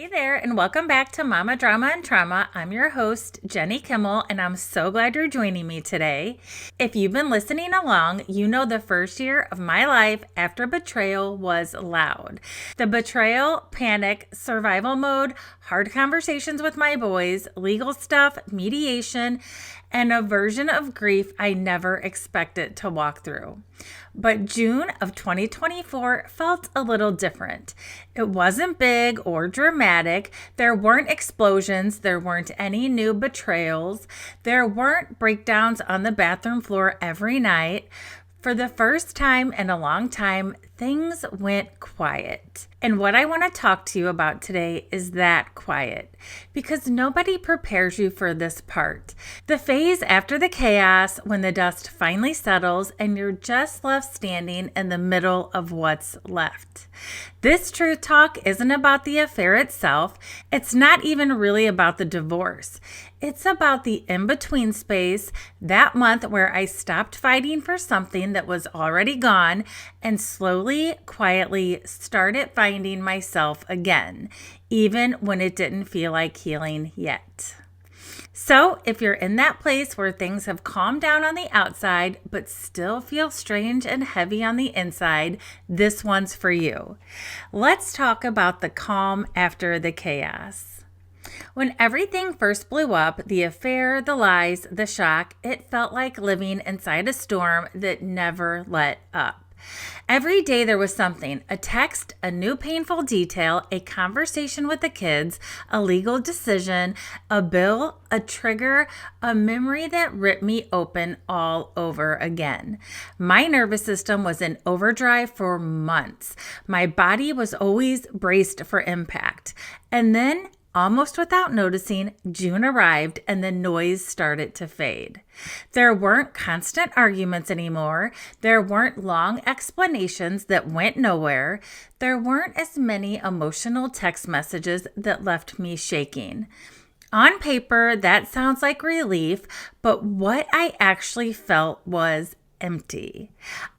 there, and welcome back to Momma Drama and Trauma. I'm your host, Jenny Kimmel, and I'm so glad you're joining me today. If you've been listening along, you know the first year of my life after betrayal was loud. The betrayal, panic, survival mode, hard conversations with my boys, legal stuff, mediation, and a version of grief I never expected to walk through. But June of 2024 felt a little different. It wasn't big or dramatic. There weren't explosions. There weren't any new betrayals. There weren't breakdowns on the bathroom floor every night. For the first time in a long time, things went quiet. And what I want to talk to you about today is that quiet, because nobody prepares you for this part. The phase after the chaos, when the dust finally settles and you're just left standing in the middle of what's left. This truth talk isn't about the affair itself. It's not even really about the divorce. It's about the in-between space, that month where I stopped fighting for something that was already gone and slowly, quietly started finding myself again, even when it didn't feel like healing yet. So if you're in that place where things have calmed down on the outside, but still feel strange and heavy on the inside, this one's for you. Let's talk about the calm after the chaos. When everything first blew up, the affair, the lies, the shock, it felt like living inside a storm that never let up. Every day there was something, a text, a new painful detail, a conversation with the kids, a legal decision, a bill, a trigger, a memory that ripped me open all over again. My nervous system was in overdrive for months. My body was always braced for impact. And then, almost without noticing, June arrived and the noise started to fade. There weren't constant arguments anymore. There weren't long explanations that went nowhere. There weren't as many emotional text messages that left me shaking. On paper, that sounds like relief, but what I actually felt was empty.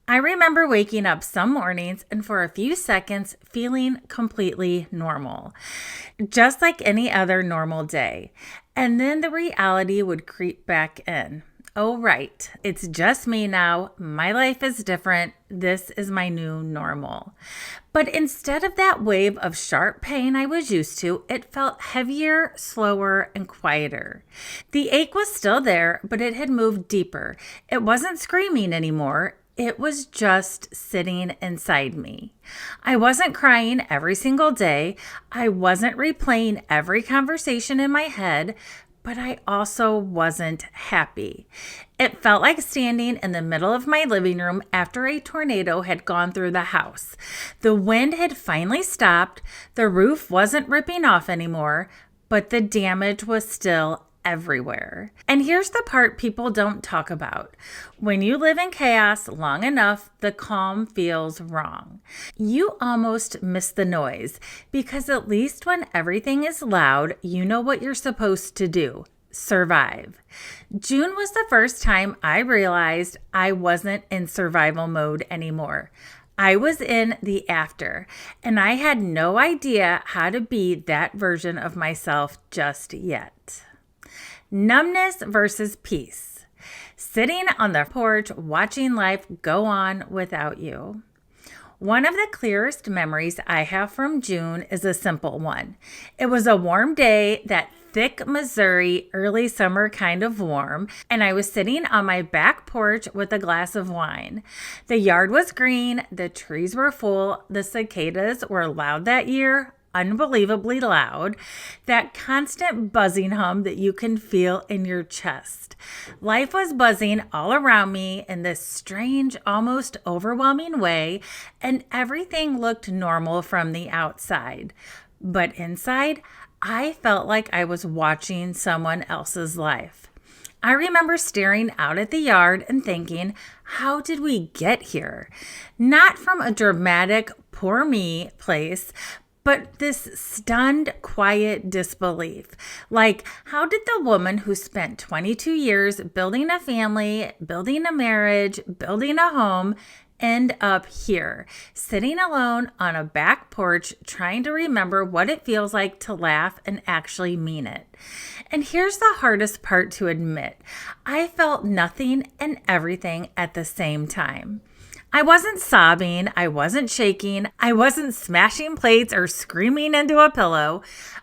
I remember waking up some mornings and for a few seconds feeling completely normal, just like any other normal day. And then the reality would creep back in. Oh, right. It's just me now. My life is different. This is my new normal. But instead of that wave of sharp pain I was used to, it felt heavier, slower, and quieter. The ache was still there, but it had moved deeper. It wasn't screaming anymore. It was just sitting inside me. I wasn't crying every single day. I wasn't replaying every conversation in my head, but I also wasn't happy. It felt like standing in the middle of my living room after a tornado had gone through the house. The wind had finally stopped. The roof wasn't ripping off anymore, but the damage was still everywhere. And here's the part people don't talk about. When you live in chaos long enough, the calm feels wrong. You almost miss the noise because at least when everything is loud, you know what you're supposed to do. Survive. June was the first time I realized I wasn't in survival mode anymore. I was in the after, and I had no idea how to be that version of myself just yet. Numbness versus peace. Sitting on the porch, watching life go on without you. One of the clearest memories I have from June is a simple one. It was a warm day, that thick Missouri early summer kind of warm, and I was sitting on my back porch with a glass of wine. The yard was green, the trees were full, the cicadas were loud that year, unbelievably loud, that constant buzzing hum that you can feel in your chest. Life was buzzing all around me in this strange, almost overwhelming way, and everything looked normal from the outside. But inside, I felt like I was watching someone else's life. I remember staring out at the yard and thinking, how did we get here? Not from a dramatic, poor me place, but this stunned, quiet disbelief. Like, how did the woman who spent 22 years building a family, building a marriage, building a home, end up here, sitting alone on a back porch, trying to remember what it feels like to laugh and actually mean it. And here's the hardest part to admit. I felt nothing and everything at the same time. I wasn't sobbing, I wasn't shaking, I wasn't smashing plates or screaming into a pillow.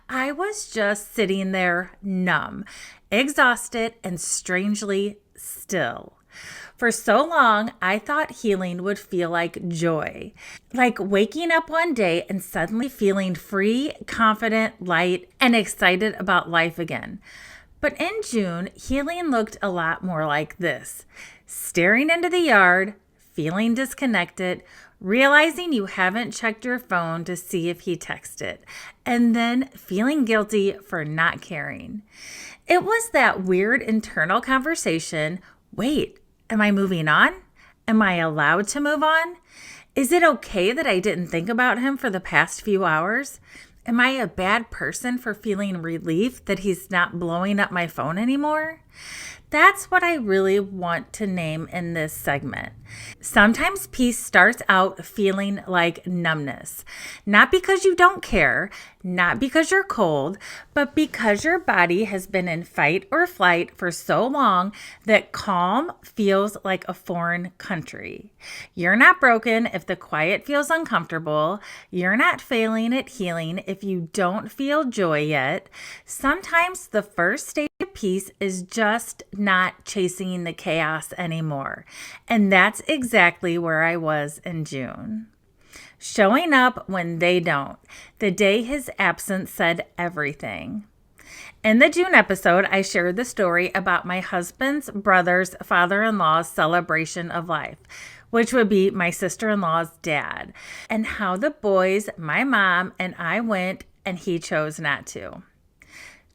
I was just sitting there numb, exhausted, and strangely still. For so long, I thought healing would feel like joy, like waking up one day and suddenly feeling free, confident, light, and excited about life again. But in June, healing looked a lot more like this: staring into the yard, feeling disconnected, realizing you haven't checked your phone to see if he texted, and then feeling guilty for not caring. It was that weird internal conversation. Wait, am I moving on? Am I allowed to move on? Is it okay that I didn't think about him for the past few hours? Am I a bad person for feeling relief that he's not blowing up my phone anymore? That's what I really want to name in this segment. Sometimes peace starts out feeling like numbness, not because you don't care, not because you're cold, but because your body has been in fight or flight for so long that calm feels like a foreign country. You're not broken if the quiet feels uncomfortable. You're not failing at healing if you don't feel joy yet. Sometimes the first stage of peace is just not chasing the chaos anymore. And that's exactly where I was in June. Showing up when they don't. The day his absence said everything. In the June episode, I shared the story about my husband's brother's father-in-law's celebration of life, which would be my sister-in-law's dad, and how the boys, my mom, and I went, and he chose not to.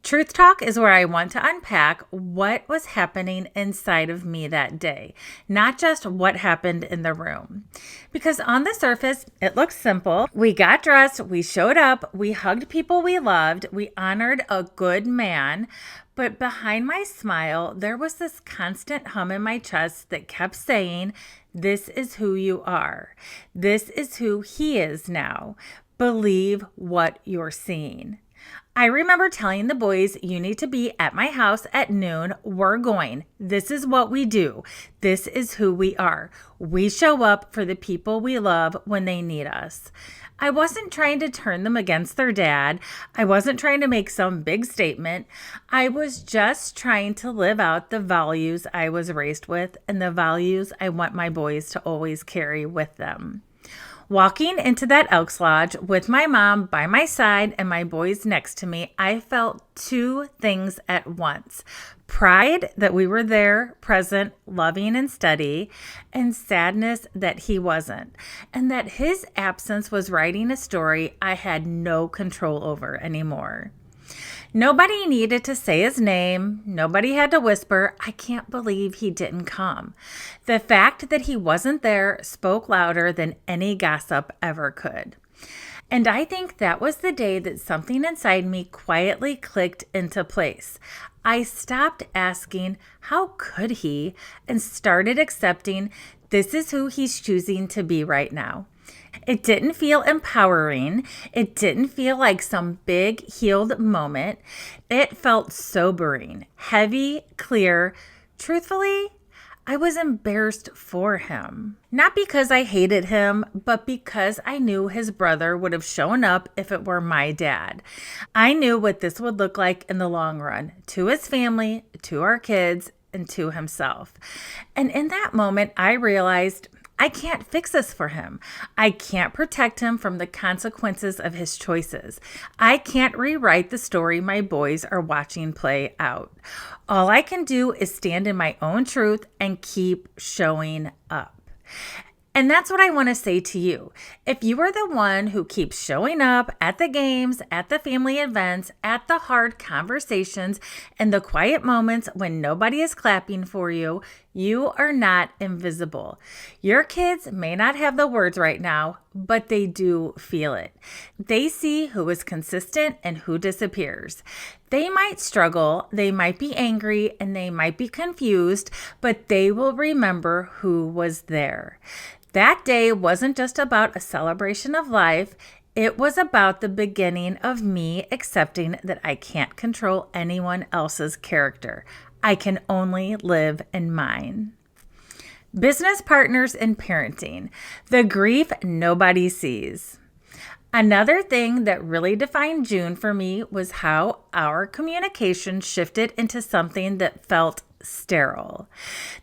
Truth Talk is where I want to unpack what was happening inside of me that day, not just what happened in the room. Because on the surface, it looks simple. We got dressed, we showed up, we hugged people we loved, we honored a good man. But behind my smile, there was this constant hum in my chest that kept saying, "This is who you are. This is who he is now. Believe what you're seeing." I remember telling the boys, "You need to be at my house at noon. We're going. This is what we do. This is who we are. We show up for the people we love when they need us." I wasn't trying to turn them against their dad. I wasn't trying to make some big statement. I was just trying to live out the values I was raised with and the values I want my boys to always carry with them. Walking into that Elks Lodge with my mom by my side and my boys next to me, I felt two things at once. Pride that we were there, present, loving, and steady, and sadness that he wasn't, and that his absence was writing a story I had no control over anymore. Nobody needed to say his name. Nobody had to whisper, "I can't believe he didn't come." The fact that he wasn't there spoke louder than any gossip ever could. And I think that was the day that something inside me quietly clicked into place. I stopped asking, "How could he?" and started accepting, "This is who he's choosing to be right now." It didn't feel empowering. It didn't feel like some big healed moment. It felt sobering, heavy, clear. Truthfully, I was embarrassed for him. Not because I hated him, but because I knew his brother would have shown up if it were my dad. I knew what this would look like in the long run, to his family, to our kids, and to himself. And in that moment, I realized I can't fix this for him. I can't protect him from the consequences of his choices. I can't rewrite the story my boys are watching play out. All I can do is stand in my own truth and keep showing up. And that's what I want to say to you. If you are the one who keeps showing up at the games, at the family events, at the hard conversations, and the quiet moments when nobody is clapping for you, you are not invisible. Your kids may not have the words right now, but they do feel it. They see who is consistent and who disappears. They might struggle, they might be angry, and they might be confused, but they will remember who was there. That day wasn't just about a celebration of life. It was about the beginning of me accepting that I can't control anyone else's character. I can only live in mine. Business partners and parenting, the grief nobody sees. Another thing that really defined June for me was how our communication shifted into something that felt sterile.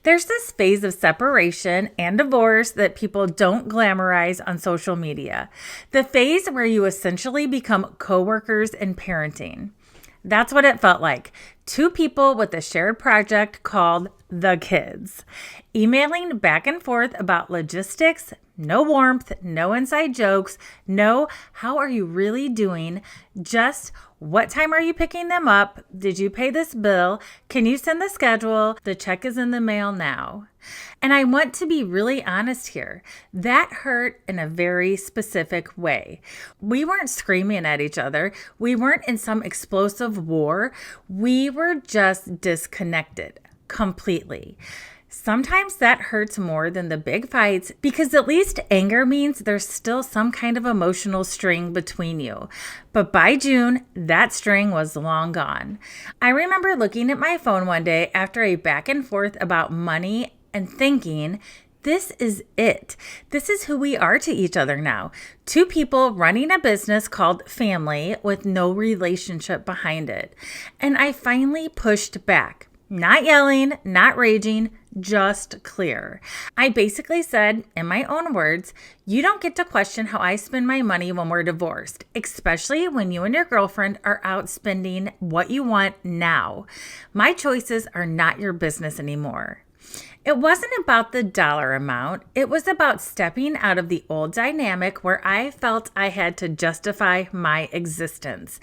There's this phase of separation and divorce that people don't glamorize on social media. The phase where you essentially become coworkers in parenting. That's what it felt like. Two people with a shared project called the kids, emailing back and forth about logistics, no warmth, no inside jokes, no, how are you really doing? Just, what time are you picking them up? Did you pay this bill? Can you send the schedule? The check is in the mail now. And I want to be really honest here. That hurt in a very specific way. We weren't screaming at each other. We weren't in some explosive war. We were just disconnected completely. Sometimes that hurts more than the big fights because at least anger means there's still some kind of emotional string between you. But by June, that string was long gone. I remember looking at my phone one day after a back and forth about money and thinking, this is it. This is who we are to each other now. Two people running a business called family with no relationship behind it. And I finally pushed back. Not yelling, not raging, just clear. I basically said, in my own words, you don't get to question how I spend my money when we're divorced, especially when you and your girlfriend are out spending what you want now. My choices are not your business anymore. It wasn't about the dollar amount. It was about stepping out of the old dynamic where I felt I had to justify my existence.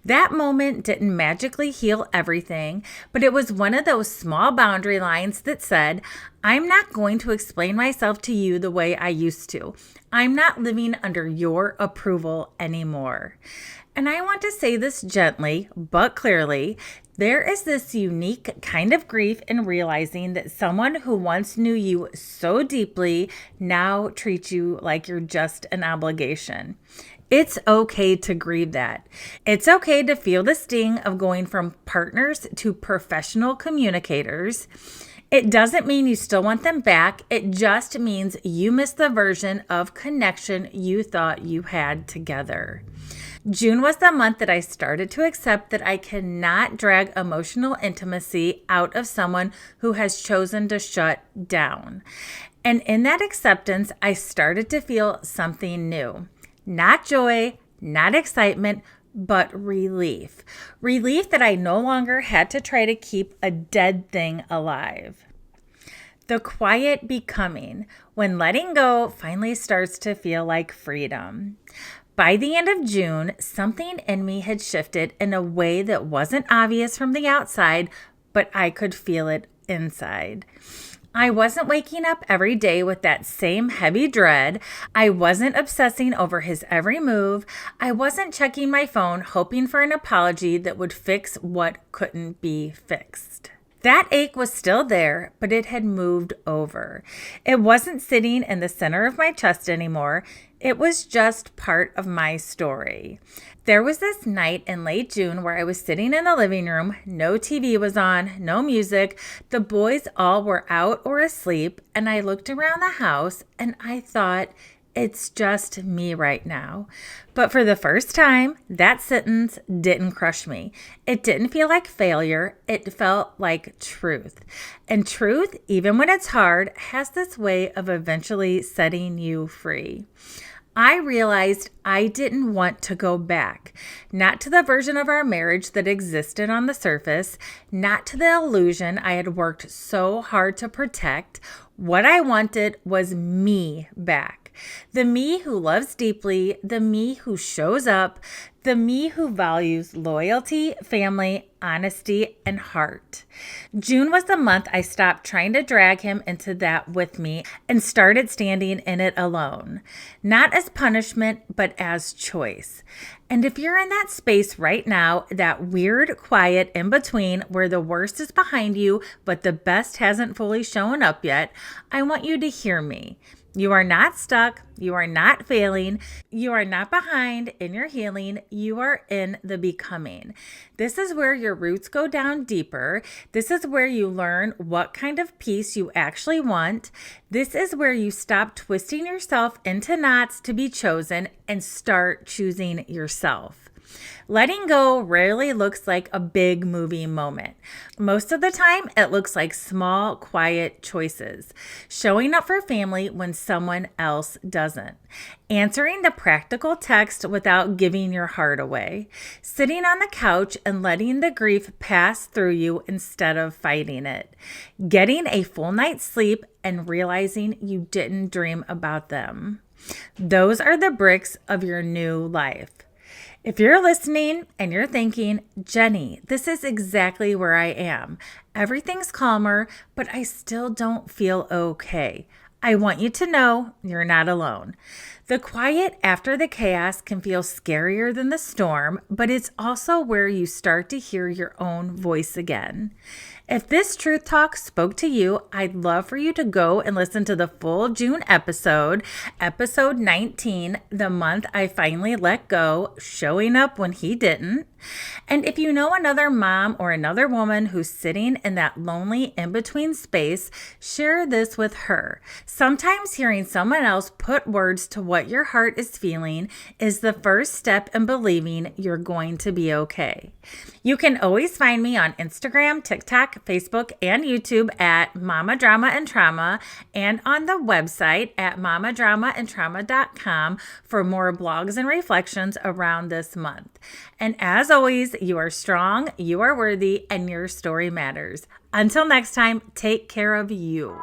That moment didn't magically heal everything, but it was one of those small boundary lines that said, I'm not going to explain myself to you the way I used to. I'm not living under your approval anymore. And I want to say this gently, but clearly. There is this unique kind of grief in realizing that someone who once knew you so deeply now treats you like you're just an obligation. It's okay to grieve that. It's okay to feel the sting of going from partners to professional communicators. It doesn't mean you still want them back. It just means you miss the version of connection you thought you had together. June was the month that I started to accept that I cannot drag emotional intimacy out of someone who has chosen to shut down. And in that acceptance, I started to feel something new. Not joy, not excitement, but relief. Relief that I no longer had to try to keep a dead thing alive. The quiet becoming, when letting go finally starts to feel like freedom. By the end of June, something in me had shifted in a way that wasn't obvious from the outside, but I could feel it inside. I wasn't waking up every day with that same heavy dread. I wasn't obsessing over his every move. I wasn't checking my phone hoping for an apology that would fix what couldn't be fixed. That ache was still there, but it had moved over. It wasn't sitting in the center of my chest anymore. It was just part of my story. There was this night in late June where I was sitting in the living room. No TV was on, no music. The boys all were out or asleep, and I looked around the house and I thought, it's just me right now. But for the first time, that sentence didn't crush me. It didn't feel like failure. It felt like truth. And truth, even when it's hard, has this way of eventually setting you free. I realized I didn't want to go back, not to the version of our marriage that existed on the surface, not to the illusion I had worked so hard to protect. What I wanted was me back. The me who loves deeply, the me who shows up, the me who values loyalty, family, honesty, and heart. June was the month I stopped trying to drag him into that with me and started standing in it alone. Not as punishment, but as choice. And if you're in that space right now, that weird, quiet in between where the worst is behind you, but the best hasn't fully shown up yet, I want you to hear me. You are not stuck. You are not failing. You are not behind in your healing. You are in the becoming. This is where your roots go down deeper. This is where you learn what kind of peace you actually want. This is where you stop twisting yourself into knots to be chosen and start choosing yourself. Letting go rarely looks like a big movie moment. Most of the time, it looks like small, quiet choices. Showing up for family when someone else doesn't. Answering the practical text without giving your heart away. Sitting on the couch and letting the grief pass through you instead of fighting it. Getting a full night's sleep and realizing you didn't dream about them. Those are the bricks of your new life. If you're listening and you're thinking, Jenny, this is exactly where I am. Everything's calmer, but I still don't feel okay. I want you to know you're not alone. The quiet after the chaos can feel scarier than the storm, but it's also where you start to hear your own voice again. If this truth talk spoke to you, I'd love for you to go and listen to the full June episode 19, the month I finally let go, showing up when he didn't. And if you know another mom or another woman who's sitting in that lonely in-between space, share this with her. Sometimes hearing someone else put words to what your heart is feeling is the first step in believing you're going to be okay. You can always find me on Instagram, TikTok, Facebook, and YouTube at Momma Drama and Trauma, and on the website at mommadramaandtrauma.com for more blogs and reflections around this month. And as always, you are strong, you are worthy, and your story matters. Until next time, take care of you.